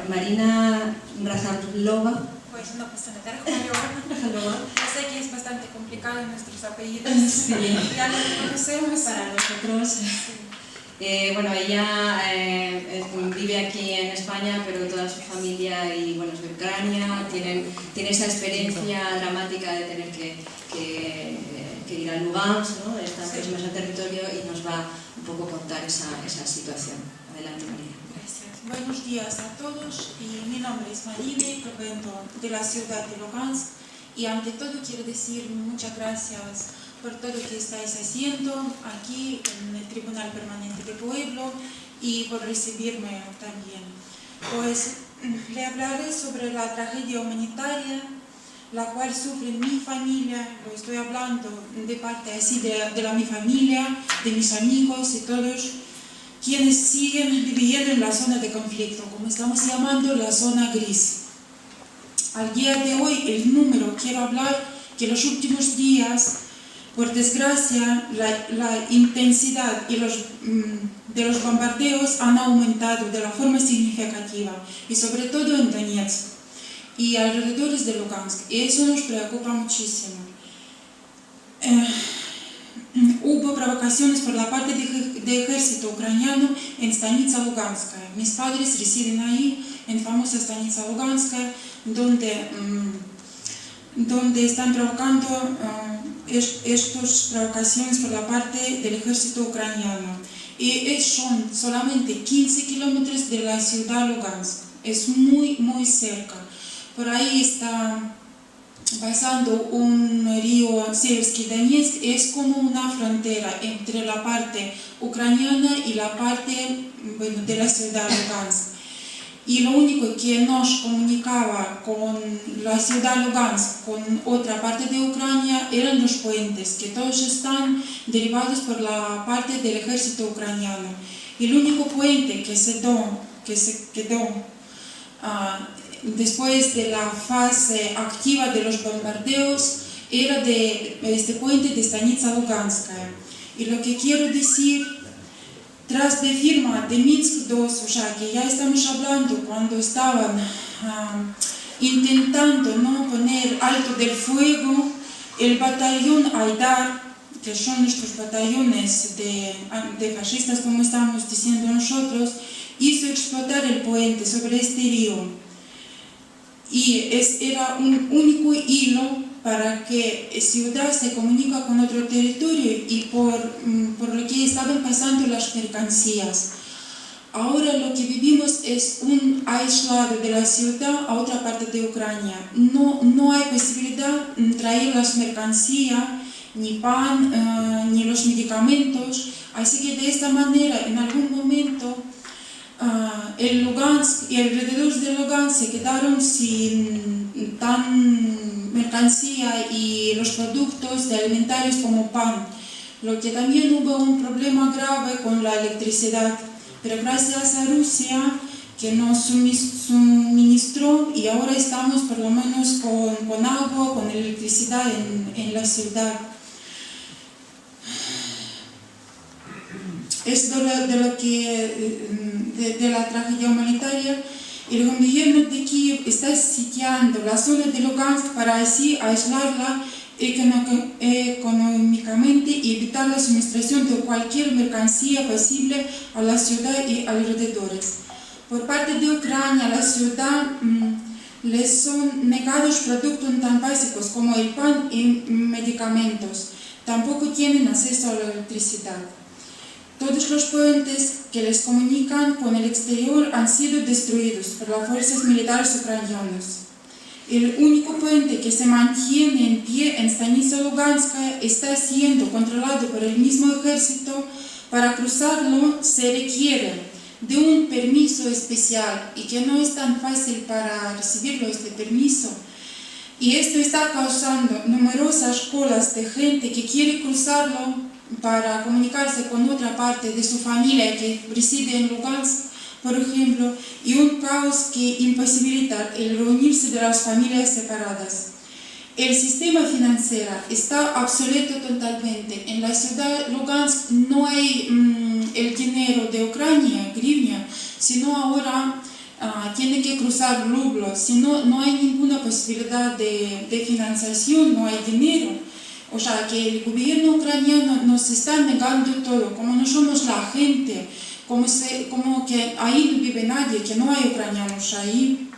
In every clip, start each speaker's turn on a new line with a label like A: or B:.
A: Marina Razalova.
B: Pues no pasa nada, Razalova. Yo sé que es bastante complicado nuestros apellidos.
A: Sí.
B: Ya lo conocemos.
A: Para nosotros.
B: Sí.
A: Bueno, ella vive aquí en España, pero toda su familia y, bueno, es de Ucrania, tiene esa experiencia dramática de tener que ir a Lugansk, ¿no? Esta próxima territorio, y nos va un poco contar esa situación. Adelante, María.
B: Gracias. Buenos días a todos, y mi nombre es Marina y provengo de la ciudad de Lugansk, y ante todo quiero decir muchas gracias por todo lo que estáis haciendo aquí en el Tribunal Permanente de Pueblo y por recibirme también. Pues le hablaré sobre la tragedia humanitaria la cual sufre mi familia. Lo estoy hablando de parte así de mi familia, de mis amigos y todos quienes siguen viviendo en la zona de conflicto, como estamos llamando la zona gris. Al día de hoy el número, quiero hablar que los últimos días, por desgracia, la intensidad de los bombardeos han aumentado de la forma significativa, y sobre todo en Donetsk y alrededores de Lugansk, y eso nos preocupa muchísimo. Hubo provocaciones por la parte del ejército ucraniano en Stanitsa Luganskaya. Mis padres residen ahí, en famosa Stanitsa Luganskaya, donde están provocando estas provocaciones por la parte del ejército ucraniano. Y son solamente 15 kilómetros de la ciudad Lugansk, es muy, muy cerca. Por ahí está pasando un río Seversky Donetsk, es como una frontera entre la parte ucraniana y la parte, bueno, de la ciudad Lugansk. Y lo único que nos comunicaba con la ciudad Lugansk, con otra parte de Ucrania, eran los puentes, que todos están derivados por la parte del ejército ucraniano. Y el único puente que se quedó después de la fase activa de los bombardeos era de este puente de Stanitsa Luganskaya. Y lo que quiero decir, tras de firma de Minsk II, o sea que ya estamos hablando cuando estaban intentando no poner alto del fuego, el batallón Aidar, que son nuestros batallones de fascistas, como estamos diciendo nosotros, hizo explotar el puente sobre este río. Y era un único hilo para que la ciudad se comunique con otro territorio y por lo que estaban pasando las mercancías. Ahora lo que vivimos es un aislado de la ciudad a otra parte de Ucrania. No hay posibilidad de traer las mercancías, ni pan, ni los medicamentos. Así que de esta manera, en algún momento, el Lugansk y alrededor de Lugansk se quedaron sin tan mercancía y los productos de alimentarios como pan, lo que también hubo un problema grave con la electricidad, pero gracias a Rusia que nos suministró, y ahora estamos por lo menos con agua, con electricidad en la ciudad. Esto de la tragedia humanitaria. El gobierno de Kiev está sitiando la zona de Lugansk para así aislarla económicamente y evitar la suministración de cualquier mercancía posible a la ciudad y alrededores. Por parte de Ucrania, a la ciudad les son negados productos tan básicos como el pan y medicamentos. Tampoco tienen acceso a la electricidad. Todos los puentes que les comunican con el exterior han sido destruidos por las fuerzas militares ucranianas. El único puente que se mantiene en pie en Stanitsa Luganskaya está siendo controlado por el mismo ejército. Para cruzarlo se requiere de un permiso especial y que no es tan fácil para recibirlo este permiso. Y esto está causando numerosas colas de gente que quiere cruzarlo para comunicarse con otra parte de su familia que reside en Lugansk, por ejemplo, y un caos que imposibilita el reunirse de las familias separadas. El sistema financiero está obsoleto totalmente. En la ciudad Lugansk no hay el dinero de Ucrania, grivnia, sino ahora tiene que cruzar rublos, si no hay ninguna posibilidad de financiación, no hay dinero. O sea, que el gobierno ucraniano nos está negando todo, como no somos la gente, como que ahí no vive nadie, que no hay ucranianos ahí.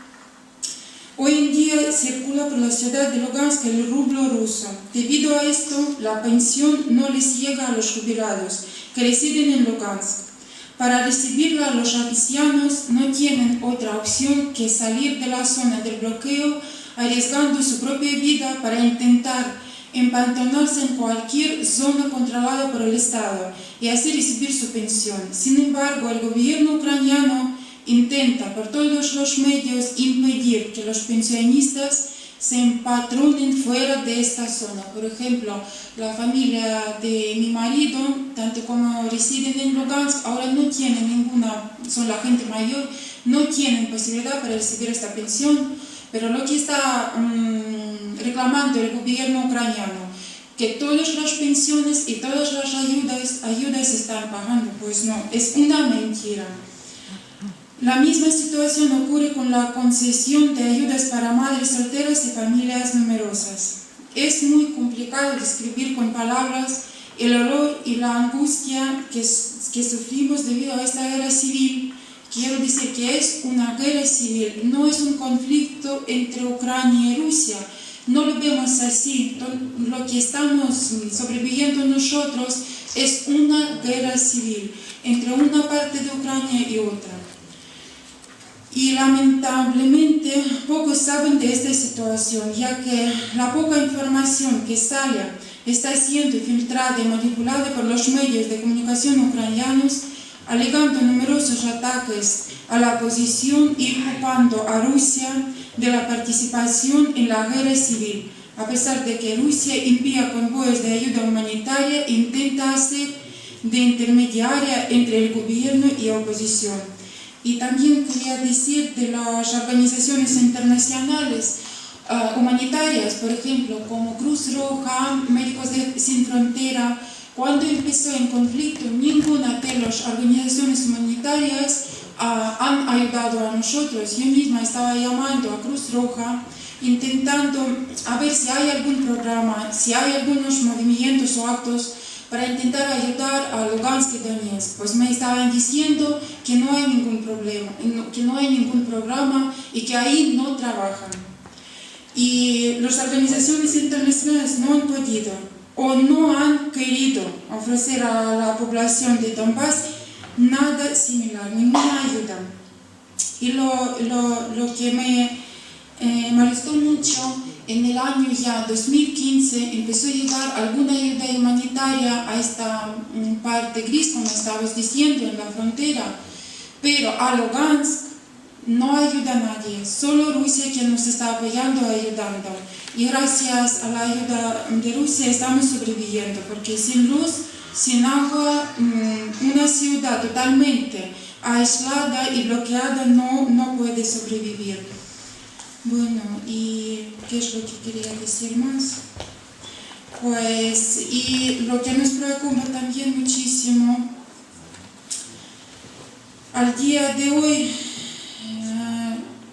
B: Hoy en día circula por la ciudad de Lugansk el rublo ruso. Debido a esto, la pensión no les llega a los jubilados que residen en Lugansk. Para recibirla, los ancianos no tienen otra opción que salir de la zona del bloqueo, arriesgando su propia vida para intentar empantanarse en cualquier zona controlada por el Estado y así recibir su pensión. Sin embargo, el gobierno ucraniano intenta por todos los medios impedir que los pensionistas se empatronen fuera de esta zona. Por ejemplo, la familia de mi marido, tanto como residen en Lugansk, ahora no tienen ninguna, son la gente mayor, no tienen posibilidad para recibir esta pensión, pero lo que está reclamando el gobierno ucraniano, que todas las pensiones y todas las ayudas se están pagando, pues no, es una mentira. La misma situación ocurre con la concesión de ayudas para madres solteras y familias numerosas. Es muy complicado describir con palabras el horror y la angustia que sufrimos debido a esta guerra civil. Quiero decir que es una guerra civil, no es un conflicto entre Ucrania y Rusia. No lo vemos así. Lo que estamos sobreviviendo nosotros es una guerra civil entre una parte de Ucrania y otra. Y lamentablemente pocos saben de esta situación, ya que la poca información que sale está siendo filtrada y manipulada por los medios de comunicación ucranianos, alegando numerosos ataques a la oposición y culpando a Rusia de la participación en la guerra civil, a pesar de que Rusia envía convoyes de ayuda humanitaria e intenta hacer de intermediaria entre el gobierno y la oposición. Y también quería decir de las organizaciones internacionales humanitarias, por ejemplo, como Cruz Roja, Médicos Sin Frontera. Cuando empezó el conflicto, ninguna de las organizaciones humanitarias han ayudado a nosotros. Yo misma estaba llamando a Cruz Roja, intentando a ver si hay algún programa, si hay algunos movimientos o actos para intentar ayudar a Lugansk y Donetsk. Pues me estaban diciendo que no hay ningún problema, que no hay ningún programa y que ahí no trabajan. Y las organizaciones internacionales no han podido o no han querido ofrecer a la población de Donbass nada similar, ninguna ayuda. Y lo que me molestó mucho, en el año ya 2015 empezó a llegar alguna ayuda humanitaria a esta parte gris, como estabas diciendo, en la frontera, pero a Lugansk no ayuda a nadie, solo Rusia que nos está apoyando, ayudando. Y gracias a la ayuda de Rusia estamos sobreviviendo, porque sin luz, sin agua, una ciudad totalmente aislada y bloqueada no puede sobrevivir. Bueno, ¿y qué es lo que quería decir más? Pues, y lo que nos preocupa también muchísimo, al día de hoy,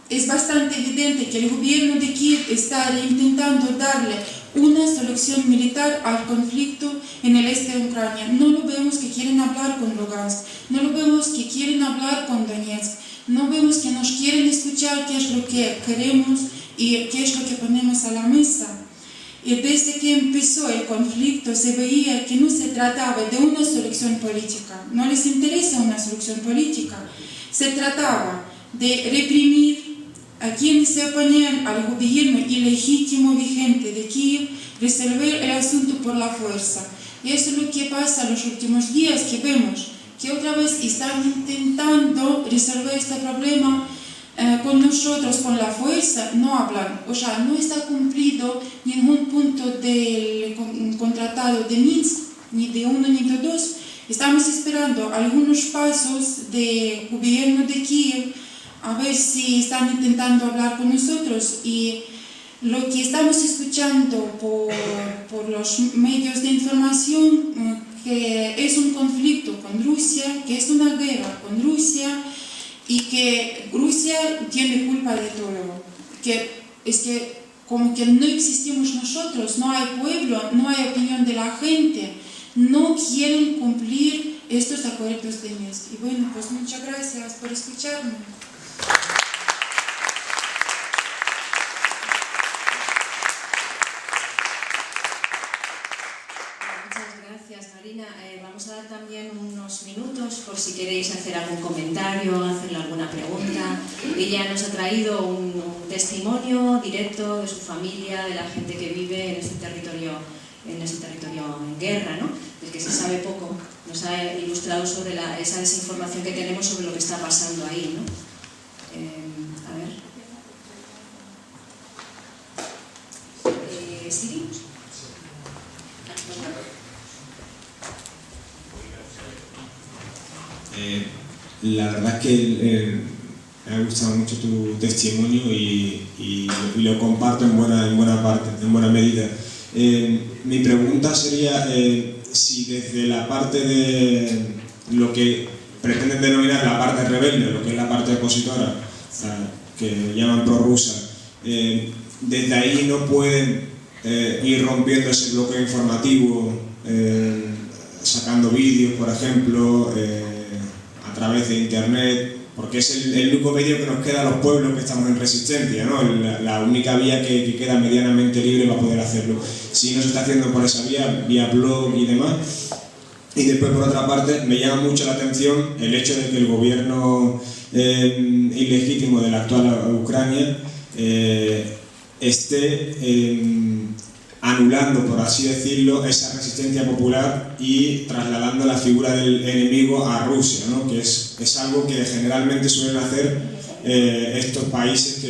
B: es bastante evidente que el gobierno de Kiev está intentando darle una solución militar al conflicto en el este de Ucrania. No lo vemos que quieren hablar con Lugansk, no lo vemos que quieren hablar con Donetsk, no vemos que nos quieren escuchar qué es lo que queremos y qué es lo que ponemos a la mesa. Y desde que empezó el conflicto se veía que no se trataba de una solución política, no les interesa una solución política, se trataba de reprimir a quienes se oponían al gobierno ilegítimo vigente de Kiev, resolver el asunto por la fuerza. Y eso es lo que pasa en los últimos días, que vemos que otra vez están intentando resolver este problema con nosotros, con la fuerza, no hablan. O sea, no está cumplido ningún punto del contratado de Minsk, ni de uno ni de dos. Estamos esperando algunos pasos del gobierno de Kiev, a ver si están intentando hablar con nosotros. Y lo que estamos escuchando por los medios de información, que es un conflicto con Rusia, que es una guerra con Rusia, y que Rusia tiene culpa de todo, que es que como que no existimos nosotros, no hay pueblo, no hay opinión de la gente, no quieren cumplir estos acuerdos de Minsk. Y bueno, pues muchas gracias por escucharme.
A: Gracias, Marina. Vamos a dar también unos minutos por si queréis hacer algún comentario, hacerle alguna pregunta. Ella nos ha traído un testimonio directo de su familia, de la gente que vive en este territorio en guerra, ¿no? Del que se sabe poco. Nos ha ilustrado sobre esa desinformación que tenemos sobre lo que está pasando ahí, ¿no? A ver. ¿Siri?
C: La verdad es que me ha gustado mucho tu testimonio y lo comparto en buena parte, en buena medida. Mi pregunta sería si desde la parte de lo que pretenden denominar la parte rebelde, lo que es la parte opositora, que llaman prorrusa, desde ahí no pueden ir rompiendo ese bloqueo informativo, sacando vídeos, por ejemplo, a través de internet, porque es el único medio que nos queda a los pueblos que estamos en resistencia, ¿no? La única vía que queda medianamente libre para poder hacerlo. Si no se está haciendo por esa vía blog y demás. Y después, por otra parte, me llama mucho la atención el hecho de que el gobierno ilegítimo de la actual Ucrania esté anulando, por así decirlo, esa resistencia popular y trasladando la figura del enemigo a Rusia, ¿no? Que es algo que generalmente suelen hacer estos países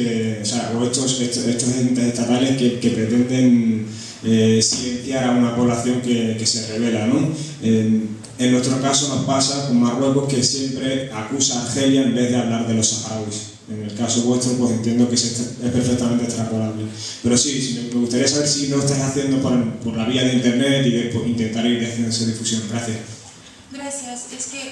C: o estos entes estatales que pretenden silenciar a una población que se rebela, ¿no? En nuestro caso nos pasa con Marruecos, que siempre acusa a Argelia en vez de hablar de los saharauis. En el caso vuestro, pues entiendo que es perfectamente extrapolable. Pero sí, me gustaría saber si no estáis haciendo por la vía de internet y de intentar ir haciendo esa difusión. Gracias.
B: Gracias. Es que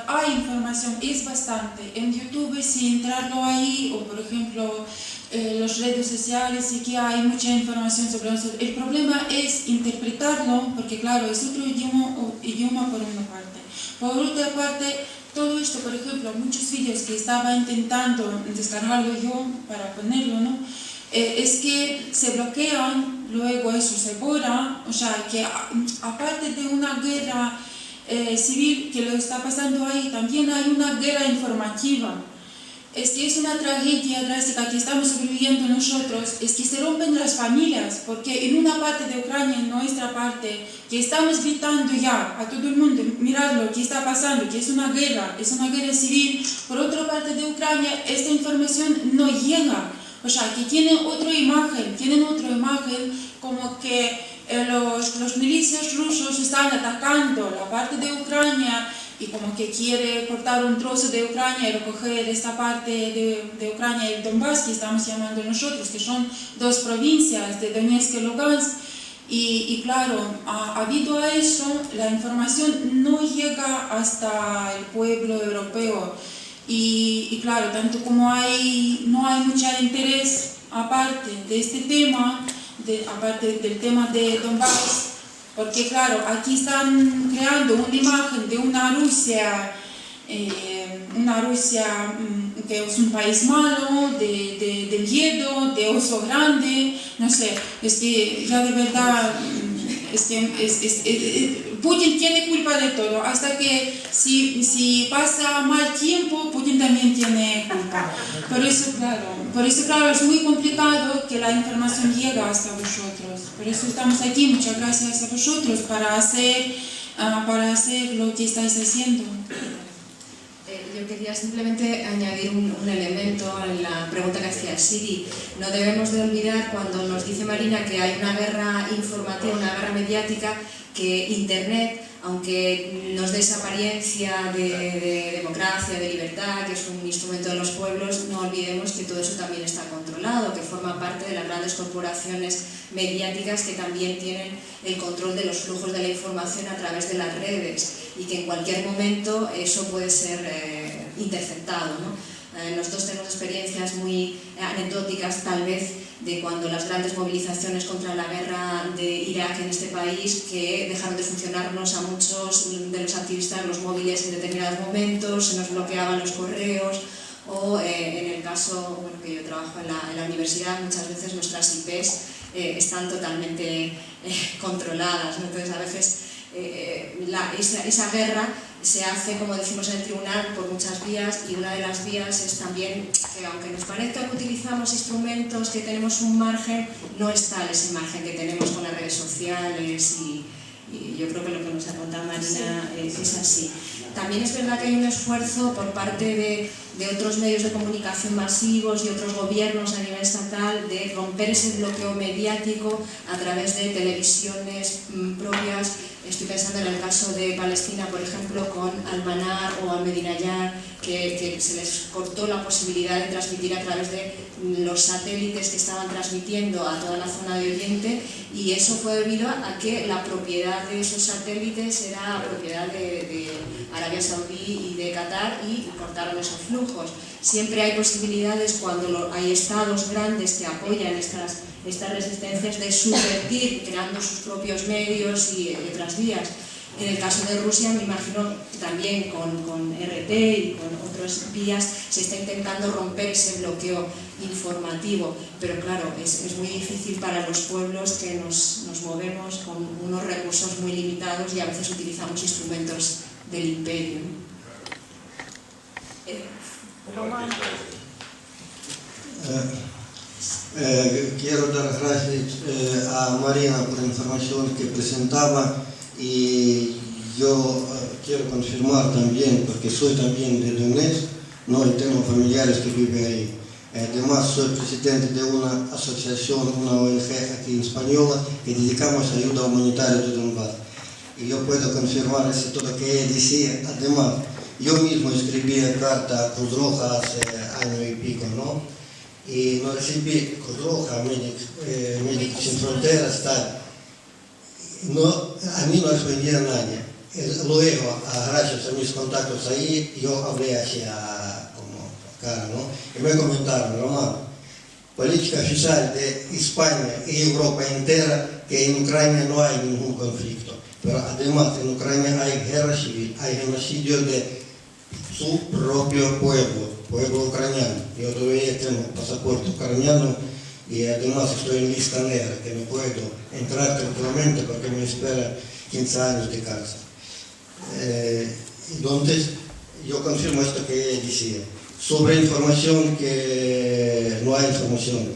B: hay información, es bastante. En YouTube, si entrarlo ahí, o por ejemplo, las redes sociales, sí que hay mucha información sobre eso. El problema es interpretarlo, porque claro, es otro idioma por una parte. Por otra parte, todo esto, por ejemplo, muchos vídeos que estaba intentando descargarlo yo para ponerlo, ¿no? Es que se bloquean, luego eso se borra, o sea, que aparte de una guerra civil que lo está pasando ahí, también hay una guerra informativa. Es que es una tragedia drástica que estamos sobreviviendo nosotros, es que se rompen las familias, porque en una parte de Ucrania, en nuestra parte, que estamos gritando ya a todo el mundo, mirad lo que está pasando, que es una guerra civil, por otra parte de Ucrania, esta información no llega, o sea, que tienen otra imagen como que los milicias rusos están atacando la parte de Ucrania, y como que quiere cortar un trozo de Ucrania y recoger esta parte de Ucrania y el Donbass, que estamos llamando nosotros, que son dos provincias de Donetsk y Lugansk. Y claro, habido a eso, la información no llega hasta el pueblo europeo. Y claro, tanto como no hay mucho interés aparte de este tema, aparte del tema de Donbass, porque claro, aquí están creando una imagen de una Rusia que es un país malo, de miedo, de oso grande, no sé, es que ya de verdad, Putin tiene culpa de todo, hasta que si pasa mal tiempo, Putin también tiene culpa. Por eso claro, es muy complicado que la información llegue hasta vosotros. Por eso estamos aquí, muchas gracias a vosotros para hacer lo que estáis haciendo.
A: Yo quería simplemente añadir un elemento a la pregunta que hacía Siri. No debemos de olvidar, cuando nos dice Marina que hay una guerra informativa, una guerra mediática, que Internet, aunque nos dé esa apariencia de democracia, de libertad, que es un instrumento de los pueblos, no olvidemos que todo eso también está controlado, que forma parte de las grandes corporaciones mediáticas que también tienen el control de los flujos de la información a través de las redes, y que en cualquier momento eso puede ser interceptado, ¿no? Nosotros tenemos experiencias muy anecdóticas, tal vez, de cuando las grandes movilizaciones contra la guerra de Irak en este país, que dejaron de funcionarnos a muchos de los activistas los móviles en determinados momentos, se nos bloqueaban los correos, o en el caso, bueno, que yo trabajo en la universidad, muchas veces nuestras IPs están totalmente controladas, ¿no? Entonces a veces esa guerra se hace, como decimos en el tribunal, por muchas vías, y una de las vías es también que, aunque nos parezca que utilizamos instrumentos, que tenemos un margen, no es tal ese margen que tenemos con las redes sociales, y yo creo que lo que nos ha contado Marina es así. También es verdad que hay un esfuerzo por parte de otros medios de comunicación masivos y otros gobiernos a nivel estatal de romper ese bloqueo mediático a través de televisiones propias. Estoy pensando en el caso de Palestina, por ejemplo, con Al-Manar o Al-Medinayar, que se les cortó la posibilidad de transmitir a través de los satélites que estaban transmitiendo a toda la zona de Oriente, y eso fue debido a que la propiedad de esos satélites era propiedad de Arabia Saudí y de Qatar, y cortaron esos flujos. Siempre hay posibilidades, cuando hay estados grandes que apoyan estas resistencias, de subvertir creando sus propios medios y otras vías. En el caso de Rusia, me imagino también con RT y con otras vías se está intentando romper ese bloqueo informativo, pero claro, es muy difícil para los pueblos que nos movemos con unos recursos muy limitados y a veces utilizamos instrumentos del imperio.
D: Quiero dar gracias a Marina por la información que presentaba, y yo quiero confirmar también, porque soy también de Donetsk, ¿no? Y tengo familiares que viven ahí. Además, soy presidente de una asociación, una ONG aquí española, que dedicamos a ayuda humanitaria de Donbass. Y yo puedo confirmar eso todo lo que ella decía. Además, yo mismo escribí carta a Cruz Roja hace año y pico, ¿no? Y no recibí Cruz Roja, Médicos Sin Fronteras, tal. No, a mí no respondía nadie. Luego, gracias a mis contactos ahí, yo hablé hacia como cara, ¿no? Y me comentaron, Román, política oficial de España y Europa entera, que en Ucrania no hay ningún conflicto. Pero además en Ucrania hay guerra civil, hay genocidio de su propio pueblo ucraniano. Yo todavía tengo pasaporte ucraniano y además estoy en lista negra, que no puedo entrar tranquilamente porque me espera 15 años de cárcel. Entonces, yo confirmo esto que ella decía. Sobre información, que no hay información.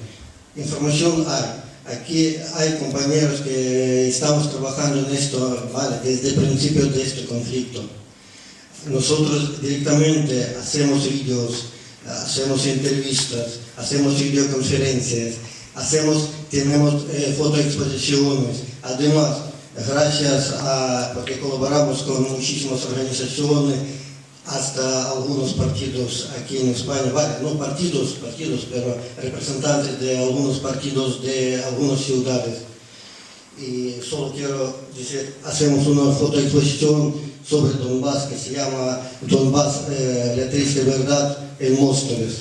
D: Información hay. Aquí hay compañeros que estamos trabajando en esto, ¿vale? Desde el principio de este conflicto. Nosotros directamente hacemos vídeos, hacemos entrevistas, hacemos videoconferencias, tenemos fotoexposiciones. Además, gracias a, porque colaboramos con muchísimas organizaciones, hasta algunos partidos aquí en España, vale, no partidos, pero representantes de algunos partidos de algunas ciudades. Y solo quiero decir, hacemos una fotoexposición sobre Donbass que se llama Donbass, la triste verdad en Móstoles,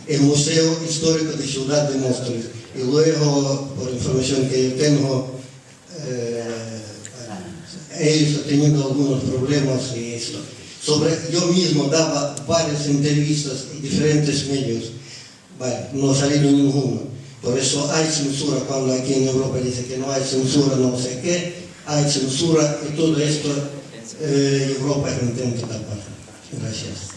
D: el Museo Histórico de Ciudad de Móstoles. Y luego, por información que yo tengo, ellos han tenido algunos problemas y esto. Yo mismo daba varias entrevistas en diferentes medios, vale, no ha salido ninguno. Por eso hay censura, cuando aquí en Europa dice que no hay censura, no sé qué, hay censura, y todo esto Europa intenta tapar. Gracias.